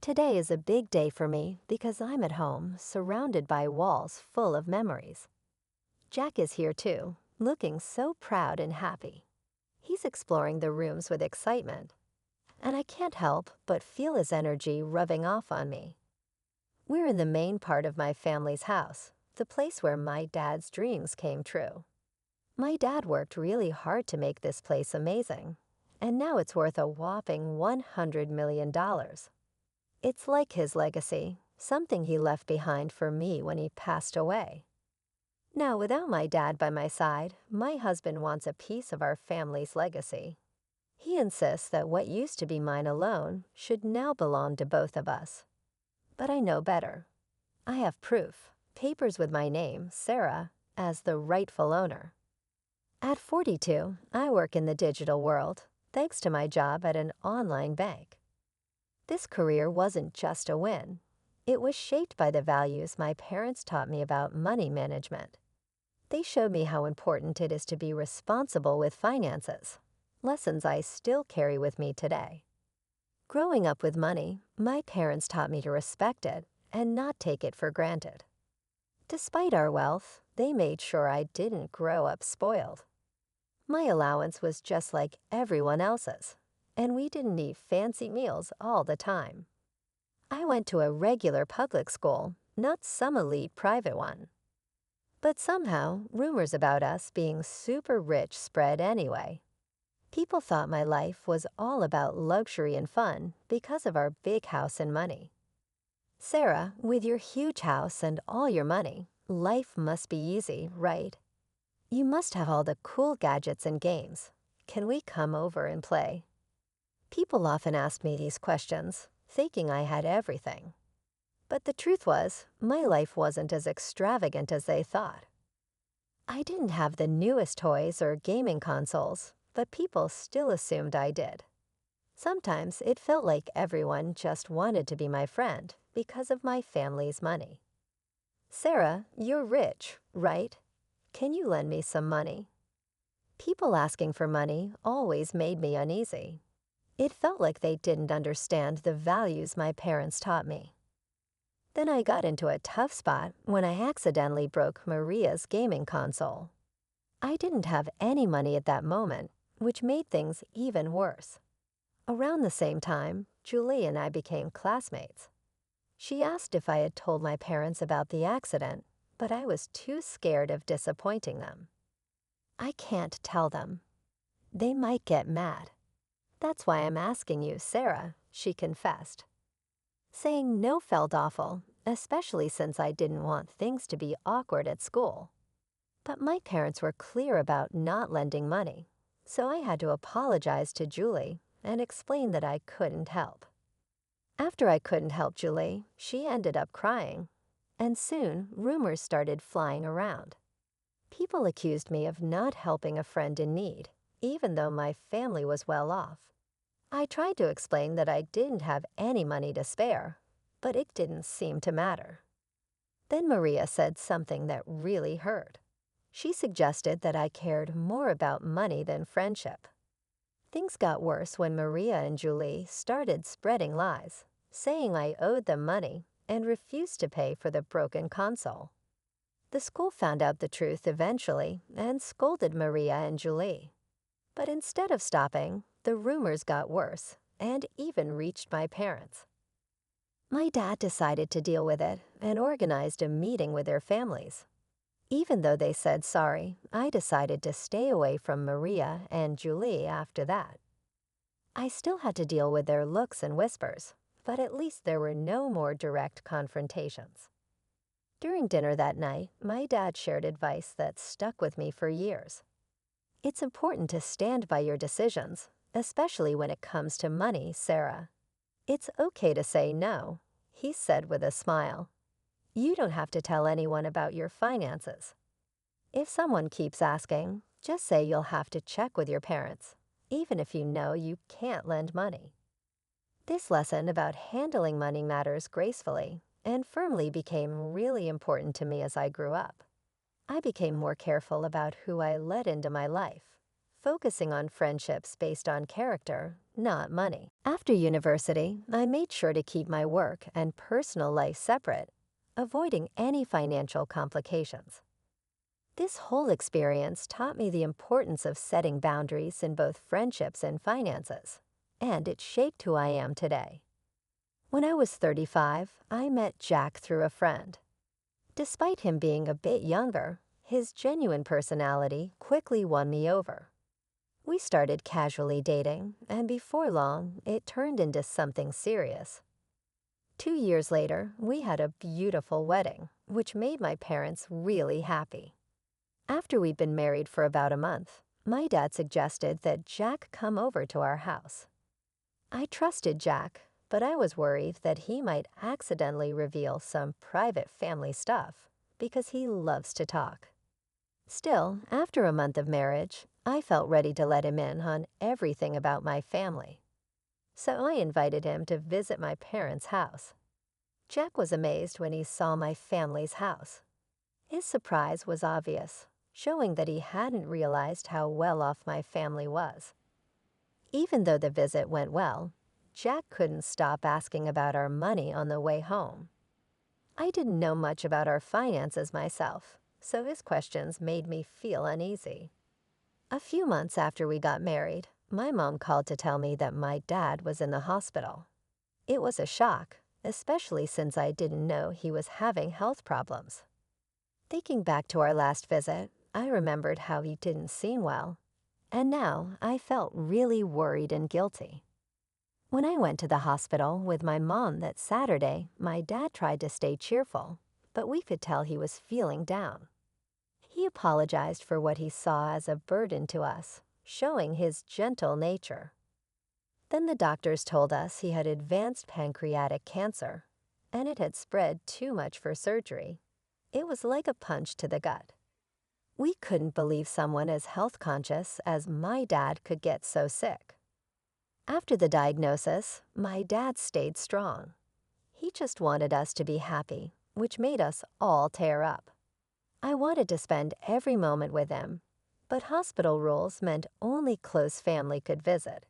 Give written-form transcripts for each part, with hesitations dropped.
Today is a big day for me because I'm at home, surrounded by walls full of memories. Jack is here too, looking so proud and happy. He's exploring the rooms with excitement, and I can't help but feel his energy rubbing off on me. We're in the main part of my family's house, the place where my dad's dreams came true. My dad worked really hard to make this place amazing, and now it's worth a whopping $100 million. It's like his legacy, something he left behind for me when he passed away. Now, without my dad by my side, my husband wants a piece of our family's legacy. He insists that what used to be mine alone should now belong to both of us. But I know better. I have proof, papers with my name, Sarah, as the rightful owner. At 42, I work in the digital world, thanks to my job at an online bank. This career wasn't just a win. It was shaped by the values my parents taught me about money management. They showed me how important it is to be responsible with finances, lessons I still carry with me today. Growing up with money, my parents taught me to respect it and not take it for granted. Despite our wealth, they made sure I didn't grow up spoiled. My allowance was just like everyone else's, and we didn't eat fancy meals all the time. I went to a regular public school, not some elite private one. But somehow, rumors about us being super rich spread anyway. People thought my life was all about luxury and fun because of our big house and money. Sarah, with your huge house and all your money, life must be easy, right? You must have all the cool gadgets and games. Can we come over and play? People often ask me these questions, thinking I had everything. But the truth was, my life wasn't as extravagant as they thought. I didn't have the newest toys or gaming consoles, but people still assumed I did. Sometimes it felt like everyone just wanted to be my friend because of my family's money. Sarah, you're rich, right? Can you lend me some money? People asking for money always made me uneasy. It felt like they didn't understand the values my parents taught me. Then I got into a tough spot when I accidentally broke Maria's gaming console. I didn't have any money at that moment, which made things even worse. Around the same time, Julie and I became classmates. She asked if I had told my parents about the accident, but I was too scared of disappointing them. I can't tell them. They might get mad. That's why I'm asking you, Sarah, she confessed. Saying no felt awful, especially since I didn't want things to be awkward at school. But my parents were clear about not lending money, so I had to apologize to Julie and explain that I couldn't help. After I couldn't help Julie, she ended up crying, and soon rumors started flying around. People accused me of not helping a friend in need, even though my family was well off. I tried to explain that I didn't have any money to spare, but it didn't seem to matter. Then Maria said something that really hurt. She suggested that I cared more about money than friendship. Things got worse when Maria and Julie started spreading lies, saying I owed them money and refused to pay for the broken console. The school found out the truth eventually and scolded Maria and Julie. But instead of stopping, the rumors got worse and even reached my parents. My dad decided to deal with it and organized a meeting with their families. Even though they said sorry, I decided to stay away from Maria and Julie after that. I still had to deal with their looks and whispers, but at least there were no more direct confrontations. During dinner that night, my dad shared advice that stuck with me for years. It's important to stand by your decisions, especially when it comes to money, Sarah. It's okay to say no, he said with a smile. You don't have to tell anyone about your finances. If someone keeps asking, just say you'll have to check with your parents, even if you know you can't lend money. This lesson about handling money matters gracefully and firmly became really important to me as I grew up. I became more careful about who I let into my life, focusing on friendships based on character, not money. After university, I made sure to keep my work and personal life separate, avoiding any financial complications. This whole experience taught me the importance of setting boundaries in both friendships and finances, and it shaped who I am today. When I was 35, I met Jack through a friend. Despite him being a bit younger, his genuine personality quickly won me over. We started casually dating, and before long, it turned into something serious. 2 years later, we had a beautiful wedding, which made my parents really happy. After we'd been married for about a month, my dad suggested that Jack come over to our house. I trusted Jack, but I was worried that he might accidentally reveal some private family stuff because he loves to talk. Still, after a month of marriage, I felt ready to let him in on everything about my family. So I invited him to visit my parents' house. Jack was amazed when he saw my family's house. His surprise was obvious, showing that he hadn't realized how well off my family was. Even though the visit went well, Jack couldn't stop asking about our money on the way home. I didn't know much about our finances myself, so his questions made me feel uneasy. A few months after we got married, my mom called to tell me that my dad was in the hospital. It was a shock, especially since I didn't know he was having health problems. Thinking back to our last visit, I remembered how he didn't seem well, and now I felt really worried and guilty. When I went to the hospital with my mom that Saturday, my dad tried to stay cheerful, but we could tell he was feeling down. He apologized for what he saw as a burden to us, showing his gentle nature. Then the doctors told us he had advanced pancreatic cancer, and it had spread too much for surgery. It was like a punch to the gut. We couldn't believe someone as health conscious as my dad could get so sick. After the diagnosis, my dad stayed strong. He just wanted us to be happy, which made us all tear up. I wanted to spend every moment with him, but hospital rules meant only close family could visit.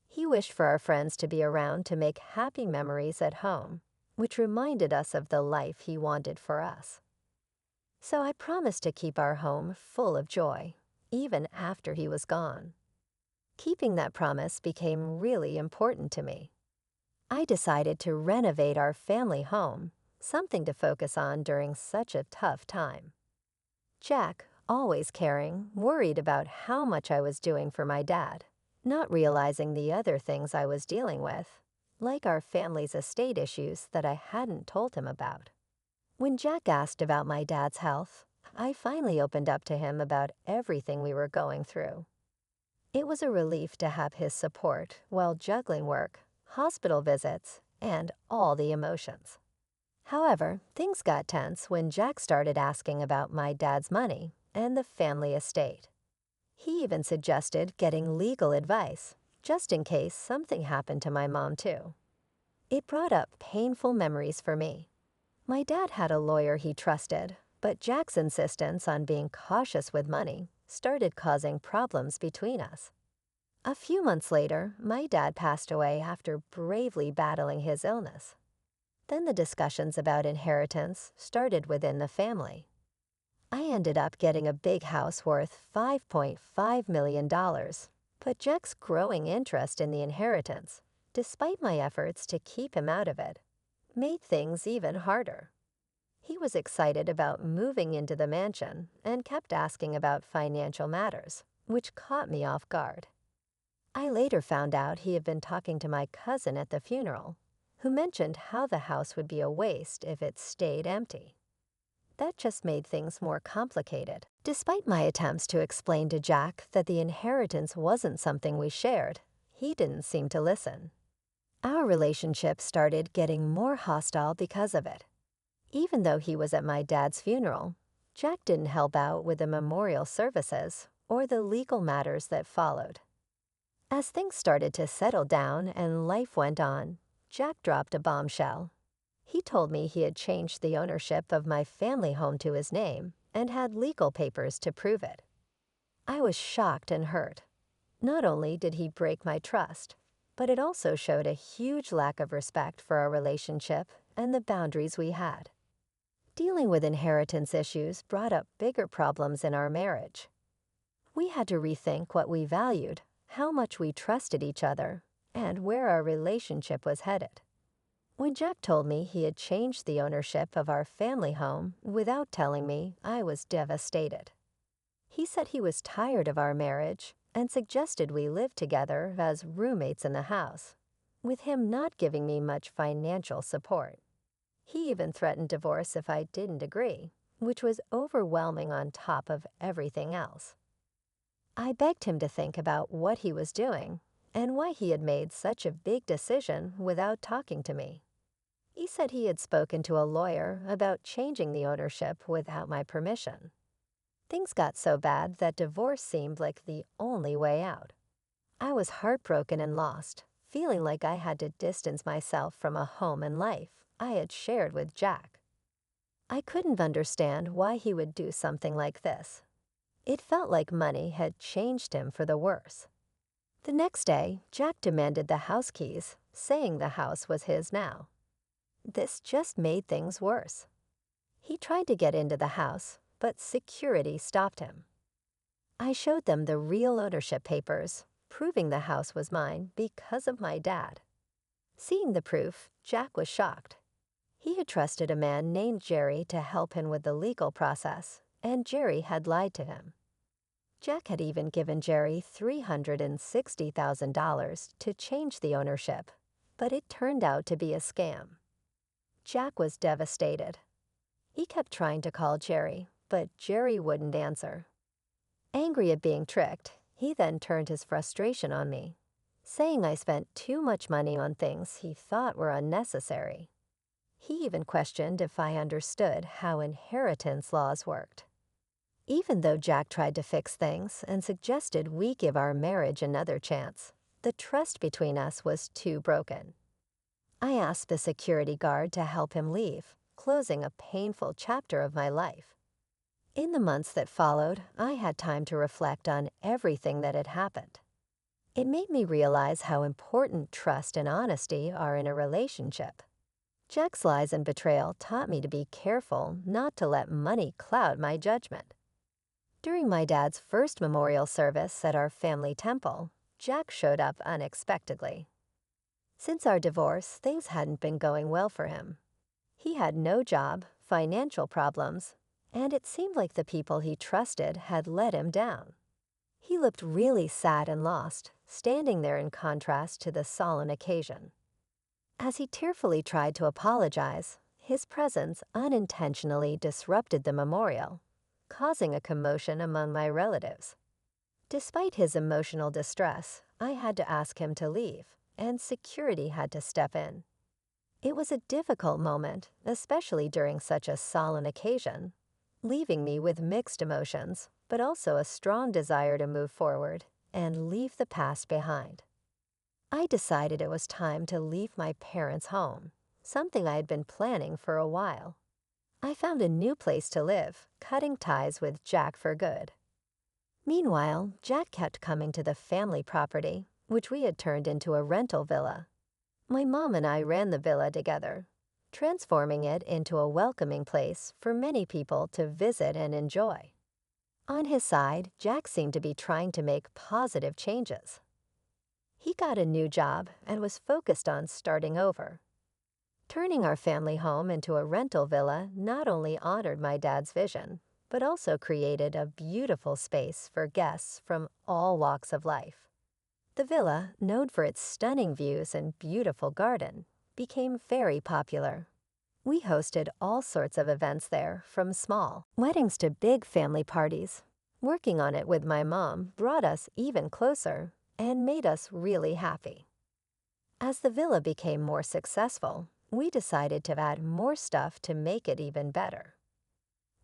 He wished for our friends to be around to make happy memories at home, which reminded us of the life he wanted for us. So I promised to keep our home full of joy, even after he was gone. Keeping that promise became really important to me. I decided to renovate our family home, something to focus on during such a tough time. Jack, always caring, worried about how much I was doing for my dad, not realizing the other things I was dealing with, like our family's estate issues that I hadn't told him about. When Jack asked about my dad's health, I finally opened up to him about everything we were going through. It was a relief to have his support while juggling work, hospital visits, and all the emotions. However, things got tense when Jack started asking about my dad's money and the family estate. He even suggested getting legal advice, just in case something happened to my mom too. It brought up painful memories for me. My dad had a lawyer he trusted, but Jack's insistence on being cautious with money started causing problems between us. A few months later, my dad passed away after bravely battling his illness. Then the discussions about inheritance started within the family. I ended up getting a big house worth $5.5 million, but Jack's growing interest in the inheritance, despite my efforts to keep him out of it, made things even harder. He was excited about moving into the mansion and kept asking about financial matters, which caught me off guard. I later found out he had been talking to my cousin at the funeral, who mentioned how the house would be a waste if it stayed empty. That just made things more complicated. Despite my attempts to explain to Jack that the inheritance wasn't something we shared, he didn't seem to listen. Our relationship started getting more hostile because of it. Even though he was at my dad's funeral, Jack didn't help out with the memorial services or the legal matters that followed. As things started to settle down and life went on, Jack dropped a bombshell. He told me he had changed the ownership of my family home to his name and had legal papers to prove it. I was shocked and hurt. Not only did he break my trust, but it also showed a huge lack of respect for our relationship and the boundaries we had. Dealing with inheritance issues brought up bigger problems in our marriage. We had to rethink what we valued, how much we trusted each other, and where our relationship was headed. When Jack told me he had changed the ownership of our family home without telling me, I was devastated. He said he was tired of our marriage and suggested we live together as roommates in the house, with him not giving me much financial support. He even threatened divorce if I didn't agree, which was overwhelming on top of everything else. I begged him to think about what he was doing and why he had made such a big decision without talking to me. He said he had spoken to a lawyer about changing the ownership without my permission. Things got so bad that divorce seemed like the only way out. I was heartbroken and lost, feeling like I had to distance myself from a home and life I had shared with Jack. I couldn't understand why he would do something like this. It felt like money had changed him for the worse. The next day, Jack demanded the house keys, saying the house was his now. This just made things worse. He tried to get into the house, but security stopped him. I showed them the real ownership papers, proving the house was mine because of my dad. Seeing the proof, Jack was shocked. He had trusted a man named Jerry to help him with the legal process, and Jerry had lied to him. Jack had even given Jerry $360,000 to change the ownership, but it turned out to be a scam. Jack was devastated. He kept trying to call Jerry, but Jerry wouldn't answer. Angry at being tricked, he then turned his frustration on me, saying I spent too much money on things he thought were unnecessary. He even questioned if I understood how inheritance laws worked. Even though Jack tried to fix things and suggested we give our marriage another chance, the trust between us was too broken. I asked the security guard to help him leave, closing a painful chapter of my life. In the months that followed, I had time to reflect on everything that had happened. It made me realize how important trust and honesty are in a relationship. Jack's lies and betrayal taught me to be careful not to let money cloud my judgment. During my dad's first memorial service at our family temple, Jack showed up unexpectedly. Since our divorce, things hadn't been going well for him. He had no job, financial problems, and it seemed like the people he trusted had let him down. He looked really sad and lost, standing there in contrast to the solemn occasion. As he tearfully tried to apologize, his presence unintentionally disrupted the memorial, causing a commotion among my relatives. Despite his emotional distress, I had to ask him to leave, and security had to step in. It was a difficult moment, especially during such a solemn occasion, leaving me with mixed emotions, but also a strong desire to move forward and leave the past behind. I decided it was time to leave my parents' home, something I had been planning for a while. I found a new place to live, cutting ties with Jack for good. Meanwhile, Jack kept coming to the family property, which we had turned into a rental villa. My mom and I ran the villa together, transforming it into a welcoming place for many people to visit and enjoy. On his side, Jack seemed to be trying to make positive changes. He got a new job and was focused on starting over. Turning our family home into a rental villa not only honored my dad's vision, but also created a beautiful space for guests from all walks of life. The villa, known for its stunning views and beautiful garden, became very popular. We hosted all sorts of events there, from small weddings to big family parties. Working on it with my mom brought us even closer and made us really happy. As the villa became more successful, we decided to add more stuff to make it even better.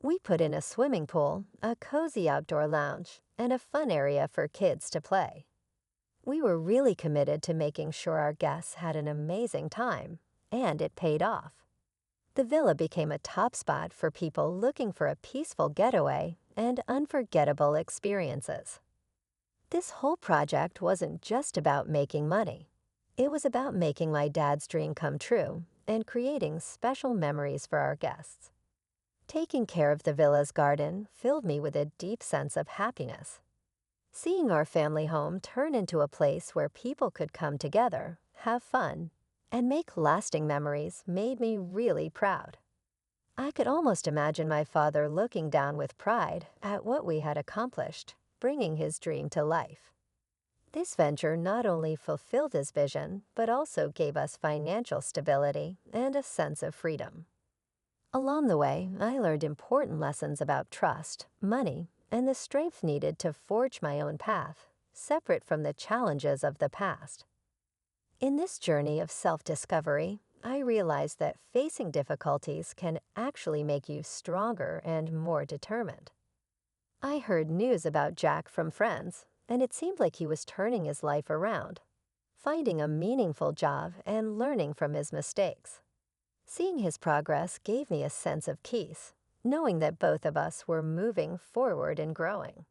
We put in a swimming pool, a cozy outdoor lounge, and a fun area for kids to play. We were really committed to making sure our guests had an amazing time, and it paid off. The villa became a top spot for people looking for a peaceful getaway and unforgettable experiences. This whole project wasn't just about making money. It was about making my dad's dream come true and creating special memories for our guests. Taking care of the villa's garden filled me with a deep sense of happiness. Seeing our family home turn into a place where people could come together, have fun, and make lasting memories made me really proud. I could almost imagine my father looking down with pride at what we had accomplished, bringing his dream to life. This venture not only fulfilled his vision, but also gave us financial stability and a sense of freedom. Along the way, I learned important lessons about trust, money, and the strength needed to forge my own path, separate from the challenges of the past. In this journey of self-discovery, I realized that facing difficulties can actually make you stronger and more determined. I heard news about Jack from friends, and it seemed like he was turning his life around, finding a meaningful job and learning from his mistakes. Seeing his progress gave me a sense of peace, knowing that both of us were moving forward and growing.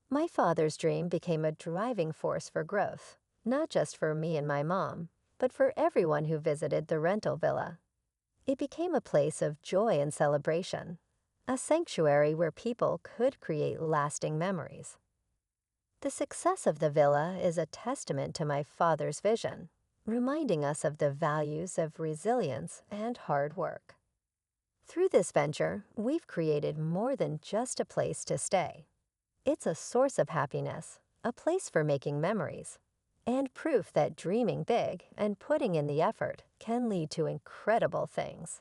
My father's dream became a driving force for growth, not just for me and my mom, but for everyone who visited the rental villa. It became a place of joy and celebration, a sanctuary where people could create lasting memories. The success of the villa is a testament to my father's vision, reminding us of the values of resilience and hard work. Through this venture, we've created more than just a place to stay. It's a source of happiness, a place for making memories, and proof that dreaming big and putting in the effort can lead to incredible things.